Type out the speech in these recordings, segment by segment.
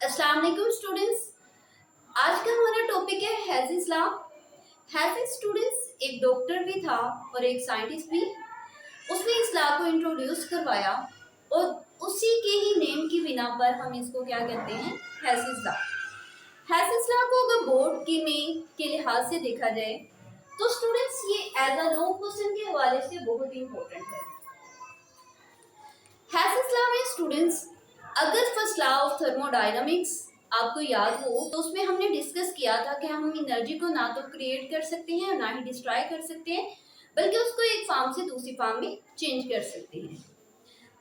अस्सलाम वालेकुम स्टूडेंट्स। आज का हमारा टॉपिक है हैज़िस लॉ। हैज़िस स्टूडेंट्स एक डॉक्टर भी था और एक साइंटिस्ट भी। उसने इस लॉ को इंट्रोड्यूस करवाया और उसी के ही नेम की बिना पर हम इसको क्या कहते हैं, हैज़िस लॉ। हैज़िस लॉ को अगर बोर्ड के लिहाज से देखा जाए तो स्टूडेंट्स ये एज अ लॉ क्वेश्चन के हवाले से बहुत इंपॉर्टेंट है। हैज़िस लॉ में स्टूडेंट्स अगर फर्स्ट लॉ ऑफ थर्मोडायनामिक्स आपको याद हो तो उसमें हमने डिस्कस किया था कि हम एनर्जी को ना तो क्रिएट कर सकते हैं और ना ही डिस्ट्रॉय कर सकते हैं, बल्कि उसको एक फॉर्म से दूसरी फॉर्म में चेंज कर सकते हैं।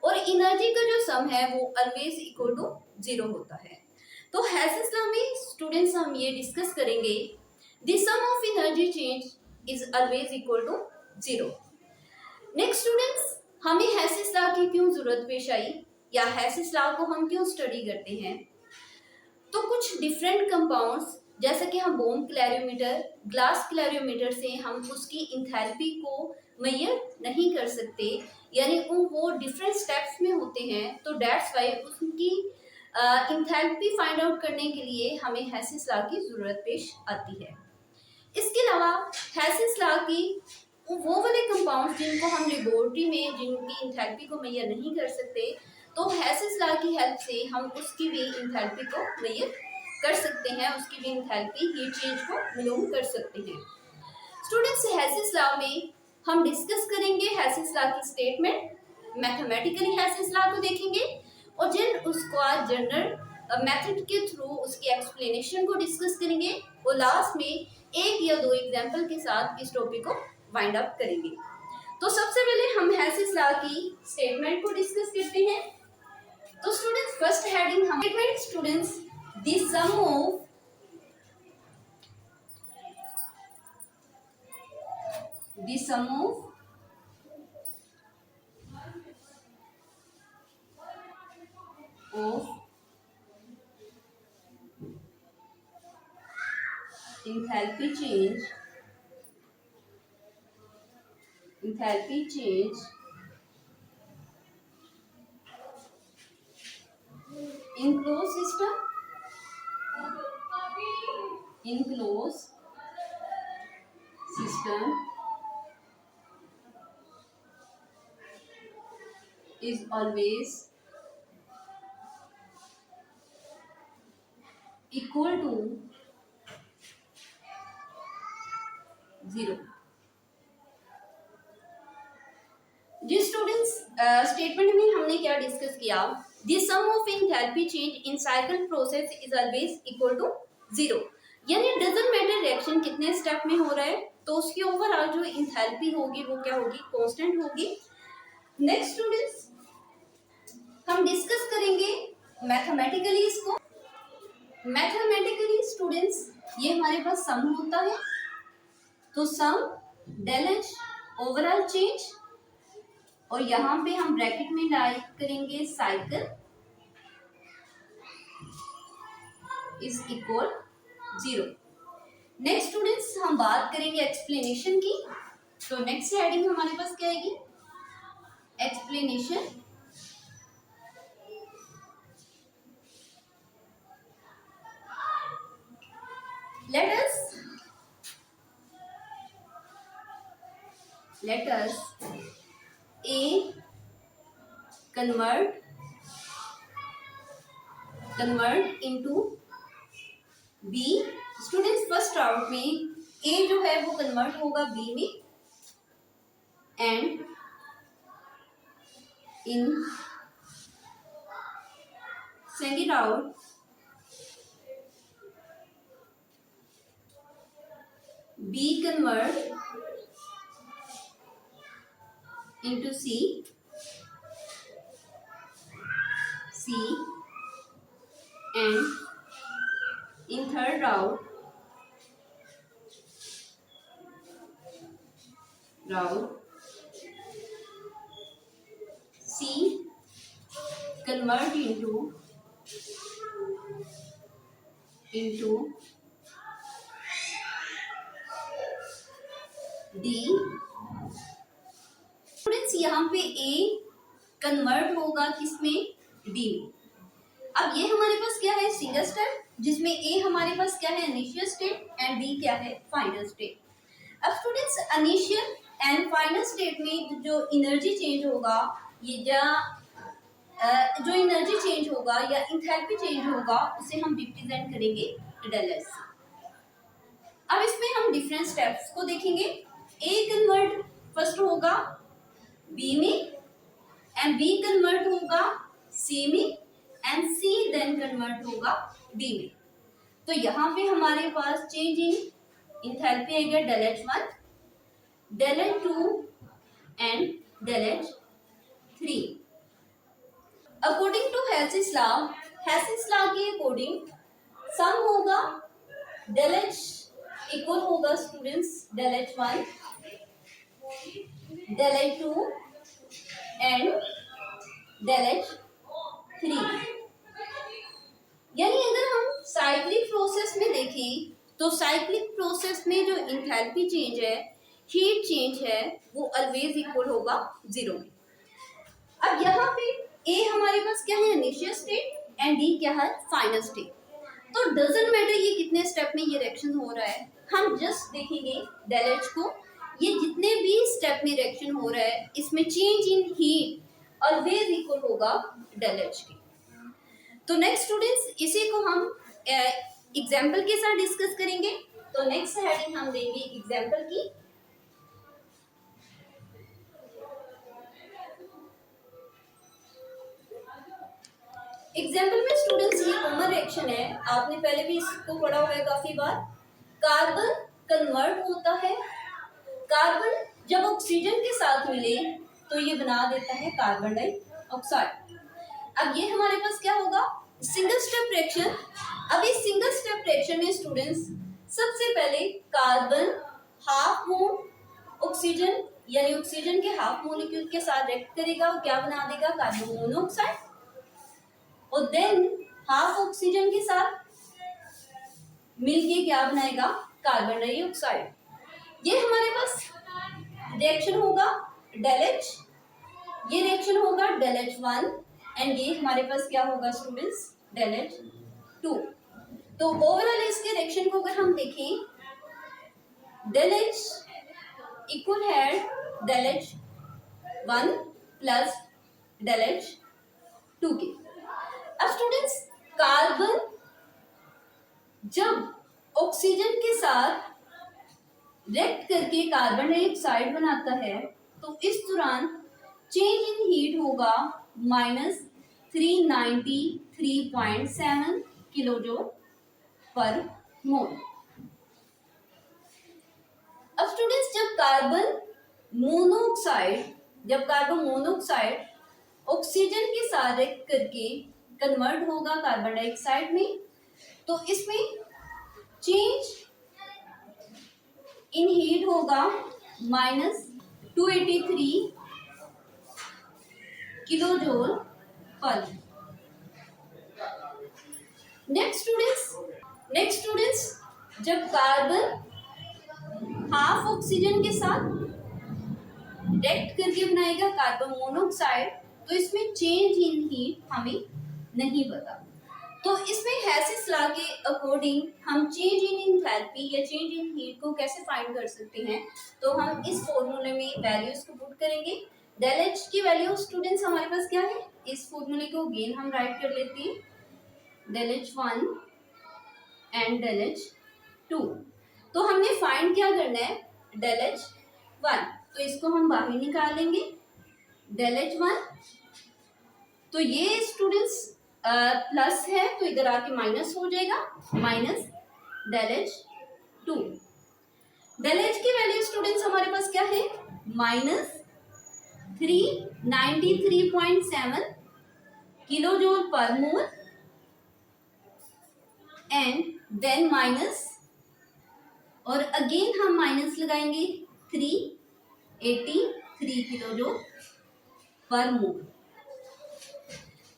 और एनर्जी का जो सम है वो ऑलवेज इक्वल टू 0 होता है। तो हैज़िस लॉ में स्टूडेंट्स हम ये डिस्कस करेंगे the sum of energy change is always equal to 0। Next students, हमें हैज़िस लॉ की क्यों जरूरत पेश आई या हैज़िस लॉ को हम क्यों स्टडी करते हैं। तो कुछ डिफरेंट कंपाउंड्स जैसे कि हम बोम कैलोरीमीटर, ग्लास कैलोरीमीटर से हम उसकी इंथैल्पी को मेजर नहीं कर सकते, यानी वो डिफरेंट स्टेप्स में होते हैं। तो दैट्स वाई उसकी इंथैल्पी फाइंड आउट करने के लिए हमें हैज़िस लॉ की ज़रूरत पेश आती है। इसके अलावा हैज़िस लॉ की वो वाले कंपाउंड जिनको हम लेबोरेटरी में जिनकी इंथैल्पी को मेजर नहीं कर सकते, तो हैज़िस लॉ की हेल्प से हम उसकी भी इंथैल्पी को मेजर कर सकते हैं, उसकी भी इंथैल्पी हीट चेंज को मालूम कर सकते हैं। स्टूडेंट्स, हैज़िस लॉ में हम डिस्कस करेंगे हैज़िस लॉ की स्टेटमेंट, मैथमेटिकली हैज़िस लॉ को देखेंगे और उसको जनरल मेथड के थ्रू उसकी एक्सप्लेनेशन को डिस्कस करेंगे और लास्ट में एक या दो एग्जाम्पल के साथ इस टॉपिक को वाइंड अप करेंगे। तो सबसे पहले हम हैज़िस लॉ की स्टेटमेंट को डिस्कस करते हैं। तो स्टूडेंट्स फर्स्ट हेडिंग हम statement students the sum of enthalpy change in closed system is always equal to 0। जी स्टूडेंट्स, स्टेटमेंट में हमने क्या डिस्कस किया, the sum of enthalpy change in cycle process is always equal to 0, यानी doesn't matter reaction कितने step में हो रहा है, तो उसकी ओवरऑल जो एंथैल्पी होगी वो क्या होगी, कांस्टेंट होगी। नेक्स्ट स्टूडेंट्स, हम डिस्कस करेंगे मैथमेटिकली इसको। मैथमेटिकली स्टूडेंट्स ये हमारे पास सम होता है, तो सम डेल एच ओवरऑल चेंज, और यहाँ पे हम ब्रैकेट में टाइप करेंगे cycle is equal 0। Next students, हम बात करेंगे एक्सप्लेनेशन की। तो नेक्स्ट हेडिंग हमारे पास क्या आएगी, explanation. let us A convert into B। Students first round में A जो है वो कन्वर्ट होगा B में, and in second round B convert into C and in third round C convert into D। Students यहाँ पे A कन्वर्ट होगा किसमें, D में। अब ये हमारे पास क्या है, सिंगल स्टेप, जिसमें ए हमारे पास क्या है, इनिशियल स्टेट, एंड बी क्या है, फाइनल स्टेट। अब students initial and final state में जो एनर्जी चेंज होगा, ये जो एनर्जी चेंज होगा या इंथैल्पी चेंज होगा, उसे हम रिप्रेजेंट करेंगे डेल एस। अब इसमें हम डिफरेंट स्टेप्स को देखेंगे। ए कन्वर्ट फर्स्ट होगा बी में, एंड बी कन्वर्ट होगा सी में, एंड सी देन कन्वर्ट होगा डी में। तो यहाँ पे हमारे पास चेंज इन इंथैल्पी आएगा del H one, del H two and del H three. According to Hess's law, Hess's law के अकॉर्डिंग सम होगा डेल एच इक्वल होगा students del H one, del H two and del H three. यानी अगर हम cyclic process में देखें तो cyclic process में जो इंथैल्पी चेंज है, हीट चेंज है, वो ऑलवेज इक्वल होगा जीरो में। अब यहाँ पे ए हमारे पास क्या है, इनिशियल स्टेट, एंड डी क्या है, फाइनल स्टेट। तो डजंट मैटर ये कितने स्टेप में ये रिएक्शन हो रहा है, हम जस्ट देखेंगे डेल एच को, ये जितने भी स्टेप में रिएक्शन हो रहा है इसमें change in heat always equal होगा डेल एच के। तो नेक्स्ट स्टूडेंट्स इसी को हम एग्जाम्पल के साथ डिस्कस करेंगे। तो नेक्स्ट हेडिंग हम देंगे एग्जाम्पल की। एग्जाम्पल में स्टूडेंट्स ये कॉमन रिएक्शन है, आपने पहले भी इसको पढ़ा हुआ है काफी बार। कार्बन कन्वर्ट होता है, कार्बन जब ऑक्सीजन के साथ मिले तो ये बना देता है कार्बन डाइऑक्साइड। अब ये हमारे पास क्या होगा, सिंगल स्टेप रिएक्शन। अब इस सिंगल स्टेप रिएक्शन में स्टूडेंट्स सबसे पहले कार्बन हाफ मोल ऑक्सीजन यानी ऑक्सीजन के हाफ मोलिक्यूल के साथ रिएक्ट करेगा और क्या बना देगा, कार्बन मोनोऑक्साइड, और देन हाफ ऑक्सीजन के साथ मिलके क्या बनाएगा, कार्बन डाइऑक्साइड। ये हमारे पास रिएक्शन होगा डेल एच, ये रिएक्शन होगा डेल एच वन, एंड ये हमारे पास क्या होगा स्टूडेंट्स, डेल एच टू। तो ओवरऑल इसके रिएक्शन को अगर हम देखें, डेल एच इक्वल है del H one plus del H two के। अब स्टूडेंट्स कार्बन जब ऑक्सीजन के साथ रिएक्ट करके कार्बन डाइऑक्साइड बनाता है तो इस दौरान चेंज इन हीट होगा -393.7 किलोजूल पर मोल। अब स्टूडेंट्स जब कार्बन मोनोऑक्साइड ऑक्सीजन के साथ रिएक्ट करके कन्वर्ट होगा कार्बन डाइऑक्साइड में, तो इसमें चेंज इन हीट होगा -283 किलोजूल पर। नेक्स्ट स्टूडेंट्स जब कार्बन हाफ ऑक्सीजन के साथ रिएक्ट करके बनाएगा कार्बन मोनोऑक्साइड, तो इसमें चेंज इन हीट हमें नहीं पता। तो इसमें हेल्सिस लॉ के अकॉर्डिंग हम चेंज इन एंथैल्पी या चेंज इन हीट को कैसे फाइंड कर सकते हैं, तो हम इस फॉर्मूले में वैल्यूज को पुट करेंगे। डेल एच की वैल्यू स्टूडेंट्स हमारे पास क्या है, इस फॉर्मूले को अगेन हम राइट कर लेते हैं, del H one and del H two. तो हमने फाइंड क्या करना है, डेल एच वन, तो इसको हम बाहर निकालेंगे, डेल एच वन, तो ये स्टूडेंट्स प्लस है तो इधर आके माइनस हो जाएगा, minus del H two. Del H की वैल्यू स्टूडेंट्स हमारे पास क्या है, -393.7 kilojoule per mole, and then minus, और अगेन हम माइनस लगाएंगे 383 किलोजूल पर मोल।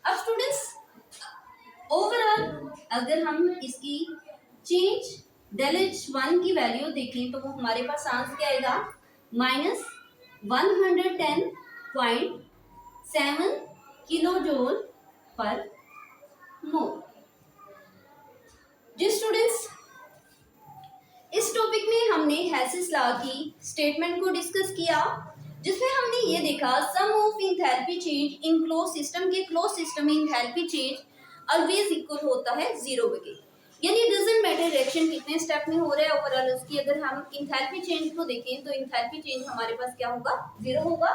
अब स्टूडेंट्स ओवरऑल अगर हम इसकी चेंज डेल एच वन की वैल्यू देखें तो वो हमारे पास आंसर क्या आएगा, -110.7 किलोजूल पर मोल। जी स्टूडेंट्स, इस टॉपिक में हमने हेसिस लॉ की स्टेटमेंट को डिस्कस किया, जिसमें हमने ये देखा sum of enthalpy change in close system के क्लोज सिस्टम में इंथैल्पी चेंज ऑलवेज इक्वल होता है जीरो के, यानी डजंट मैटर रिएक्शन कितने स्टेप में हो रहा है ओवरऑल उसकी अगर हम इंथैल्पी चेंज को देखें तो इंथैल्पी चेंज हमारे पास क्या होगा, जीरो होगा।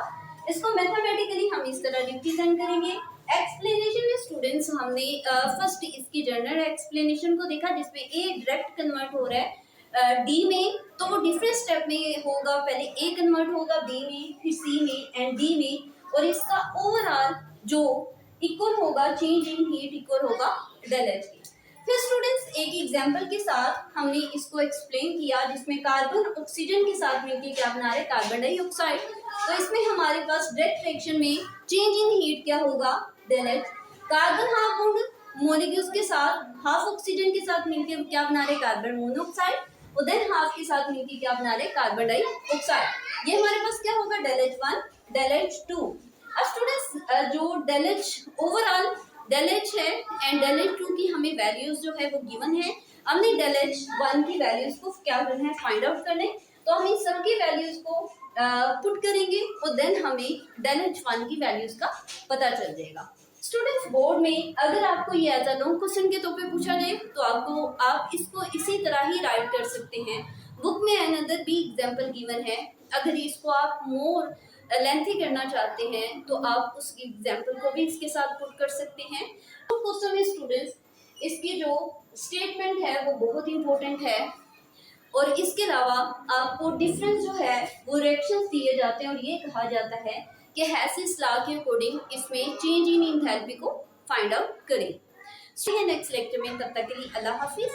इसको मैथमेटिकली हम इस तरह रिप्रेजेंट करेंगे। एक्सप्लेनेशन में स्टूडेंट्स हमने फर्स्ट इसकी जनरल एक्सप्लेनेशन को देखा, जिसमें ए डायरेक्ट कन्वर्ट हो रहा है डी में, तो वो डिफरेंट स्टेप में होगा, पहले ए कन्वर्ट होगा बी में, फिर सी में एंड डी में, और इसका ओवरऑल जो इक्वल होगा चेंज इन हीट इक्वल होगा डेल एच की। फिर स्टूडेंट्स एक एग्जांपल के साथ हमने इसको एक्सप्लेन किया, जिसमें कार्बन ऑक्सीजन के साथ मिलकर क्या बना रहे, कार्बन डाइऑक्साइड। तो इसमें हमारे पास डायरेक्ट रिएक्शन में चेंज इन हीट क्या होगा, del H. Carbon half bond molecules के साथ हाफ ऑक्सीजन के साथ मिलकर क्या बना रहे, कार्बन मोनोऑक्साइड, और देन हाफ के साथ मिलकर क्या बना रहे, कार्बन डाइऑक्साइड। ये हमारे पास क्या होगा, del H one, del H two. अब स्टूडेंट्स जो del H overall del H है एंड डेल एच टू की हमें वैल्यूज जो है वो गिवन है। हमने डेल एच वन की वैल्यूज को क्या करना है, फाइंड आउट करना है। तो हम इन सबकी वैल्यूज को पुट करेंगे और देन हमें डेल एच वन की वैल्यूज का पता चल जाएगा। स्टूडेंट्स बोर्ड में अगर आपको ये एज अ लॉन्ग क्वेश्चन के तौर पे पूछा जाए तो आप इसको इसी तरह ही राइट कर सकते हैं। बुक में अनदर भी एग्जांपल गिवन है, अगर इसको आप मोर लेंथी करना चाहते हैं तो आप उस एग्जांपल को भी इसके साथ पुट कर सकते हैं। तो क्वेश्चन में स्टूडेंट्स इसकी जो स्टेटमेंट है वो बहुत इंपॉर्टेंट है, और इसके अलावा आपको डिफरेंस जो है वो रिएक्शंस दिए जाते हैं, और ये कहा जाता है कि हेसिस लॉ के अकॉर्डिंग इसमें चेंज इन एंथैल्पी को फाइंड आउट करें। नेक्स्ट लेक्चर में, तब तक के लिए अल्लाह हाफिज।